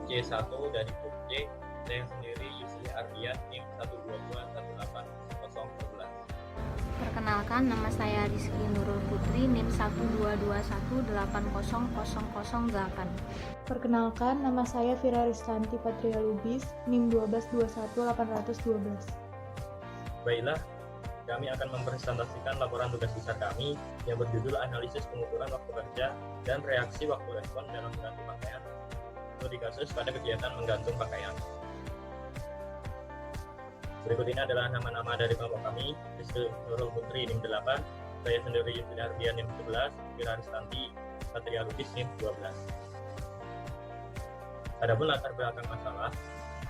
C1 dari grup C. Saya sendiri Yusri Ardian, NIM 122180011. Perkenalkan, nama saya Rizky Nurul Putri, NIM 122180008. Perkenalkan, nama saya Vira Ristanti Patria Lubis, NIM 1221812. Baiklah, kami akan mempresentasikan laporan tugas besar kami yang berjudul Analisis Pengukuran Waktu Kerja dan Reaksi Waktu Respon dalam Menggantung Pakaian. Studi kasus pada kegiatan menggantung pakaian. Berikut ini adalah nama-nama dari kelompok kami: Rizky Nurul Putri NIM 8, saya sendiri Yusri Ardian NIM 11, Vira Ristanti Patria Lubis NIM 12. Adapun latar belakang masalah,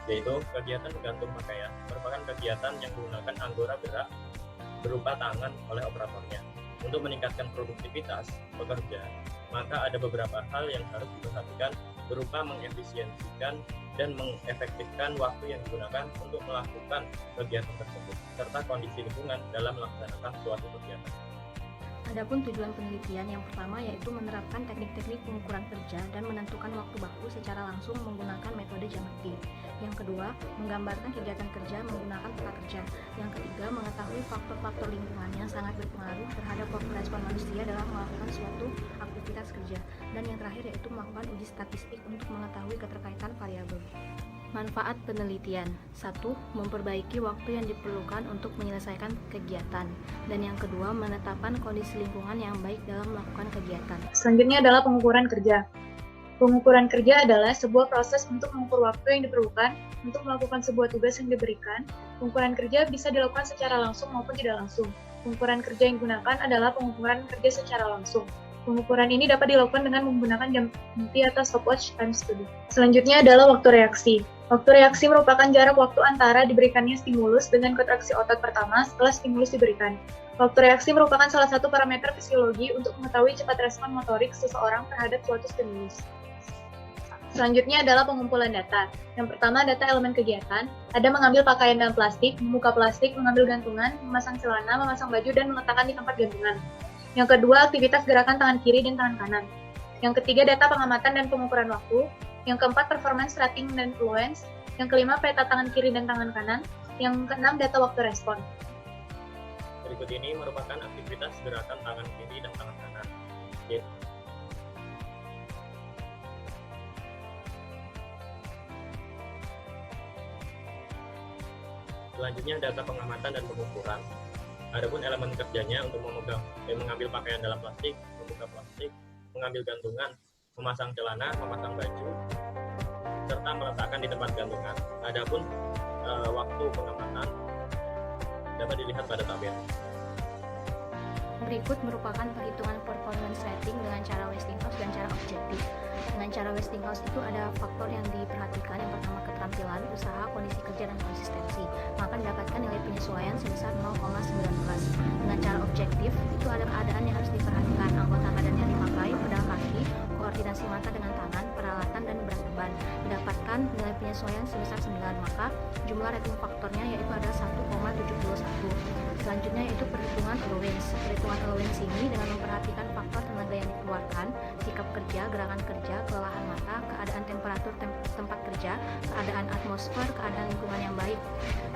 yaitu kegiatan menggantung pakaian merupakan kegiatan yang menggunakan anggora gerak berupa tangan oleh operatornya. Untuk meningkatkan produktivitas pekerja, maka ada beberapa hal yang harus diperhatikan, berupa mengefisiensikan dan mengefektifkan waktu yang digunakan untuk melakukan kegiatan tersebut, serta kondisi lingkungan dalam melaksanakan suatu kegiatan. Adapun tujuan penelitian yang pertama yaitu menerapkan teknik-teknik pengukuran kerja dan menentukan waktu baku secara langsung menggunakan metode Jamati. Yang kedua, menggambarkan kegiatan kerja menggunakan peta kerja. Yang ketiga, mengetahui faktor-faktor lingkungan yang sangat berpengaruh terhadap waktu respon manusia dalam melakukan suatu aktivitas kerja. Dan yang terakhir yaitu melakukan uji statistik untuk mengetahui keterkaitan variabel. Manfaat penelitian. 1. Memperbaiki waktu yang diperlukan untuk menyelesaikan kegiatan. Dan yang kedua, menetapkan kondisi lingkungan yang baik dalam melakukan kegiatan. Selanjutnya adalah pengukuran kerja. Pengukuran kerja adalah sebuah proses untuk mengukur waktu yang diperlukan untuk melakukan sebuah tugas yang diberikan. Pengukuran kerja bisa dilakukan secara langsung maupun tidak langsung. Pengukuran kerja yang digunakan adalah pengukuran kerja secara langsung. Pengukuran ini dapat dilakukan dengan menggunakan Jamati atau stopwatch time study. Selanjutnya adalah waktu reaksi. Waktu reaksi merupakan jarak waktu antara diberikannya stimulus dengan kontraksi otot pertama setelah stimulus diberikan. Waktu reaksi merupakan salah satu parameter fisiologi untuk mengetahui cepat respon motorik seseorang terhadap suatu stimulus. Selanjutnya adalah pengumpulan data. Yang pertama, data elemen kegiatan. Ada mengambil pakaian dalam plastik, membuka plastik, mengambil gantungan, memasang celana, memasang baju, dan meletakkan di tempat gantungan. Yang kedua, aktivitas gerakan tangan kiri dan tangan kanan. Yang ketiga, data pengamatan dan pengukuran waktu. Yang keempat, performance rating dan influence. Yang kelima, peta tangan kiri dan tangan kanan. Yang keenam, data waktu respon. Berikut ini merupakan aktivitas gerakan tangan kiri dan tangan kanan. Selanjutnya data pengamatan dan pengukuran. Adapun elemen kerjanya untuk mengambil pakaian dalam plastik, membuka plastik, mengambil gantungan, memasang celana, memasang baju, serta meletakkan di tempat gantungan. Adapun waktu pengamatan dapat dilihat pada tabel. Berikut merupakan perhitungan performance rating dengan cara Westinghouse dan cara objektif. Dengan cara Westinghouse itu ada faktor yang diperhatikan. Yang pertama, keterampilan, usaha, kondisi kerja, dan konsistensi. Maka didapatkan nilai penyesuaian sebesar 0,19. Dengan cara objektif itu ada keadaan yang harus diperhatikan: anggota badan yang dipakai, pedal kaki, koordinasi mata dengan tangan, peralatan, dan berat beban. Didapatkan nilai penyesuaian sebesar 9. Maka jumlah rating faktornya yaitu adalah 1,71. Selanjutnya yaitu perhitungan allowance. Perhitungan allowance ini dengan memperhatikan faktor tenaga yang dikeluarkan, sikap kerja, gerakan kerja, kelelahan mata, keadaan temperatur tempat kerja, keadaan atmosfer, keadaan lingkungan yang baik,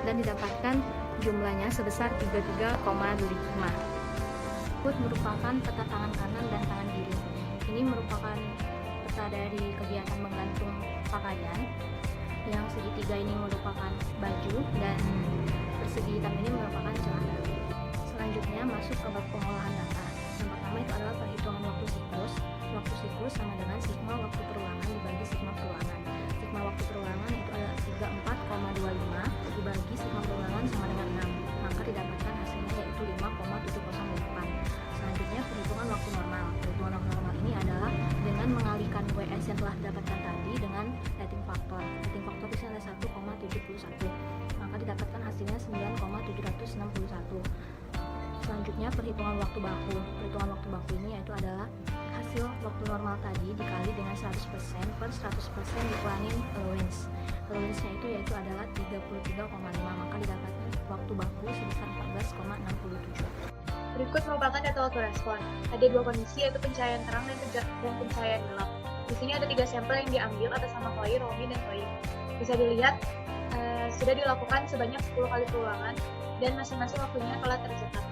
dan didapatkan jumlahnya sebesar 33,25. Berikut merupakan peta tangan kanan dan tangan kiri. Ini merupakan peta dari kegiatan menggantung pakaian. Yang segitiga ini merupakan baju dan persegi hitam ini merupakan celana. Selanjutnya masuk ke bab pengolahan data. Yang pertama itu adalah perhitungan waktu siklus. Waktu siklus sama dengan sigma waktu perulangan dibagi sigma perulangan. Sigma waktu perulangan itu adalah 34,25 dibagi sigma perulangan sama dengan 6. Maka didapatkan hasilnya yaitu 5,708. Selanjutnya perhitungan waktu normal. Perhitungan waktu normal ini adalah dengan mengalihkan WS yang telah didapatkan tadi dengan rating faktor. Rating faktor itu adalah 1,71. Maka didapatkan hasilnya 9,761. Selanjutnya perhitungan waktu baku. Perhitungan waktu baku ini yaitu adalah hasil waktu normal tadi dikali dengan 100% per 100% dikurangin allowance. Allowance-nya itu yaitu adalah 33,5. Maka didapatkan waktu baku sebesar 14,67. Berikut merupakan data waktu respon. Ada dua kondisi yaitu pencahayaan terang dan pencahayaan gelap. Di sini ada 3 sampel yang diambil atas nama Chloe, Romi, dan Chloe. Bisa dilihat sudah dilakukan sebanyak 10 kali perulangan dan masing-masing waktunya telah tercatat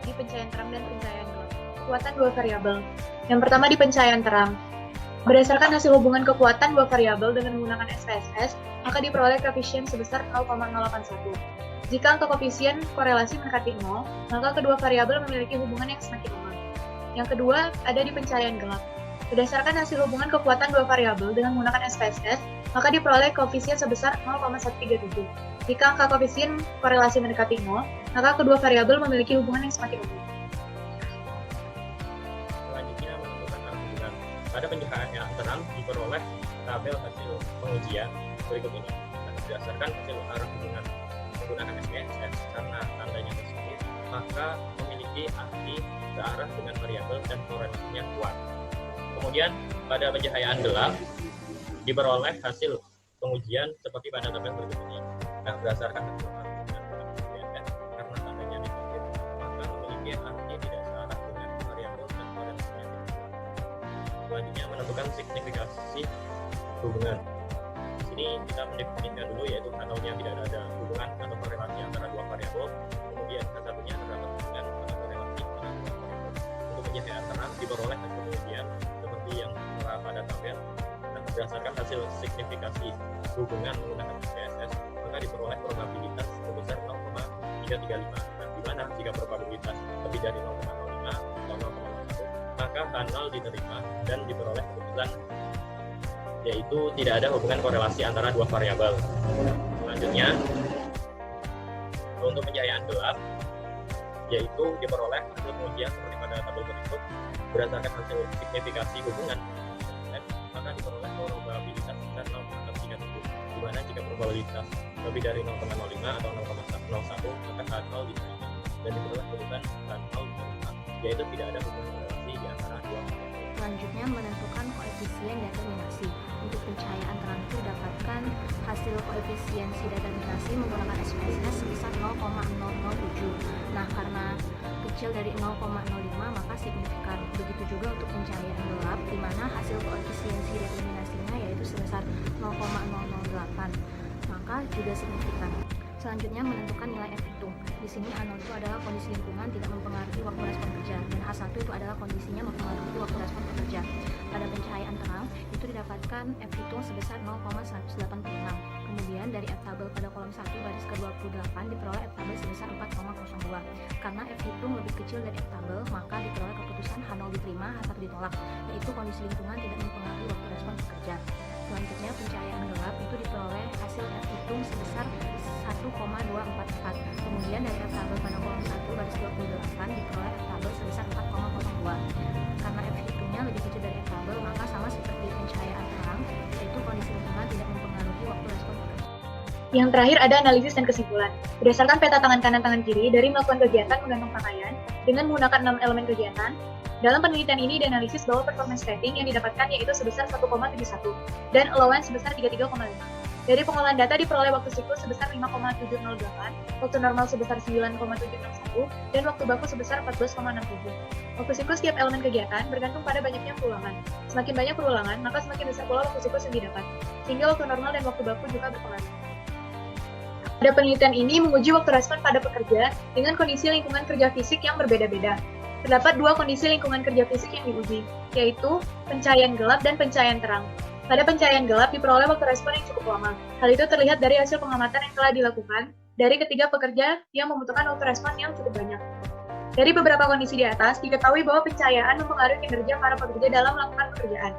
di pencahayaan terang dan pencahayaan gelap. Kekuatan 2 variabel. Yang pertama di pencahayaan terang. Berdasarkan hasil hubungan kekuatan 2 variabel dengan menggunakan SPSS, maka diperoleh koefisien sebesar 0,081. Jika angka koefisien korelasi mendekati 0, maka kedua variabel memiliki hubungan yang semakin lemah. Yang kedua ada di pencahayaan gelap. Berdasarkan hasil hubungan kekuatan 2 variabel dengan menggunakan SPSS, maka diperoleh koefisien sebesar 0,137. Jika angka koefisien korelasi mendekati 0, maka kedua variabel memiliki hubungan yang semakin lemah. Selanjutnya menentukan arah hubungan. Pada pencahayaan terang diperoleh tabel hasil pengujian berikut ini. Berdasarkan hasil arah hubungan menggunakan SPSS karena tandanya positif, maka memiliki arti searah dengan variabel dan korelasinya kuat. Kemudian pada pencahayaan gelap diperoleh hasil pengujian seperti pada tabel berikut ini. Nah, berdasarkan hasil arah hubungan SPSS karena tandanya negatif, maka memiliki arti tidak searah dengan variabel dan korelasinya kuat. Selanjutnya menentukan signifikasi hubungan. Di sini kita mendefinisikan dulu, yaitu ataunya tidak ada hubungan atau korelasi antara dua variabel. Kemudian satunya terdapat hubungan atau korelasi antara dua variabel. Untuk pencahayaan terang diperoleh hasil pengujian seperti yang telah pada tabel. Nah, berdasarkan hasil signifikasi hubungan menggunakan SPSS, maka diperoleh probabilitas sebesar 0,335. Nah, di mana jika probabilitas lebih dari 0,05 atau 0,1, maka H0 diterima dan diperoleh keputusan yaitu tidak ada hubungan korelasi antara dua variabel. Selanjutnya, untuk pencahayaan gelap, yaitu diperoleh hasil pengujian seperti pada tabel berikut. Berdasarkan hasil signifikasi hubungan, maka diperoleh probabilitas sebesar 0,37. Di mana jika probabilitas lebih dari 0,05 atau 0,01, maka H0 diterima dan diperoleh keputusan H0 diterima, yaitu tidak ada hubungan korelasi di antara dua variabel. Selanjutnya menentukan koefisien determinasi. Untuk pencahayaan terang itu didapatkan hasil koefisiensi determinasi menggunakan SPSS sebesar 0,007. Nah, karena kecil dari 0,05 maka signifikan. Begitu juga untuk pencahayaan gelap, di mana hasil koefisiensi determinasinya yaitu sebesar 0,008, maka juga signifikan. Selanjutnya menentukan nilai F hitung. Di sini H0 itu adalah kondisi lingkungan tidak mempengaruhi waktu respon kerja, dan H1 itu adalah kondisinya mempengaruhi waktu respon pekerja. Pada pencahayaan terang itu didapatkan F hitung sebesar 0,186. Kemudian dari F tabel pada kolom 1 baris ke-28 diperoleh F tabel sebesar 4,02. Karena F hitung lebih kecil dari F tabel, maka diperoleh keputusan H0 diterima, H1 ditolak, yaitu kondisi lingkungan tidak mempengaruhi waktu respon pekerja. Selanjutnya pencahayaan gelap itu diperoleh hasil F hitung sebesar 1,244. Kemudian dari F tabel pada kolom 1 baris 28 diperoleh F tabel sebesar 4,02. Karena F hitungnya lebih kecil dari F tabel, maka sama seperti pencahayaan terang, yaitu kondisi lingkungan tidak mempengaruhi waktu respon pekerja. Yang terakhir ada analisis dan kesimpulan. Berdasarkan peta tangan kanan tangan kiri dari melakukan kegiatan menggantung pakaian dengan menggunakan 6 elemen kegiatan, dalam penelitian ini dianalisis bahwa performance rating yang didapatkan yaitu sebesar 1,71 dan allowance sebesar 33,5. Dari pengolahan data diperoleh waktu siklus sebesar 5,708, waktu normal sebesar 9,761, dan waktu baku sebesar 14,67. Waktu siklus tiap elemen kegiatan bergantung pada banyaknya perulangan. Semakin banyak perulangan, maka semakin besar pula waktu siklus yang didapat, sehingga waktu normal dan waktu baku juga berpengaruh. Pada penelitian ini menguji waktu respon pada pekerja dengan kondisi lingkungan kerja fisik yang berbeda-beda. Terdapat dua kondisi lingkungan kerja fisik yang diuji, yaitu pencahayaan gelap dan pencahayaan terang. Pada pencahayaan gelap diperoleh waktu respon yang cukup lama. Hal itu terlihat dari hasil pengamatan yang telah dilakukan dari ketiga pekerja yang membutuhkan waktu respon yang cukup banyak. Dari beberapa kondisi di atas, diketahui bahwa pencahayaan mempengaruhi kinerja para pekerja dalam melakukan pekerjaan.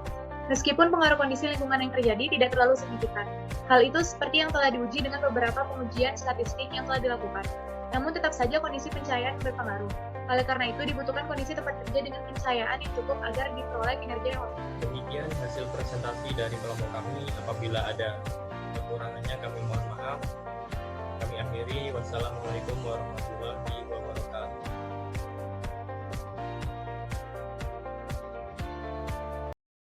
Meskipun pengaruh kondisi lingkungan yang terjadi tidak terlalu signifikan. Hal itu seperti yang telah diuji dengan beberapa pengujian statistik yang telah dilakukan. Namun tetap saja kondisi pencahayaan berpengaruh. Oleh karena itu dibutuhkan kondisi tempat kerja dengan pencahayaan yang cukup agar diperoleh kinerja yang optimal. Demikian hasil presentasi dari kelompok kami. Apabila ada kekurangannya kami mohon maaf. Kami akhiri. Wassalamualaikum warahmatullahi wabarakatuh.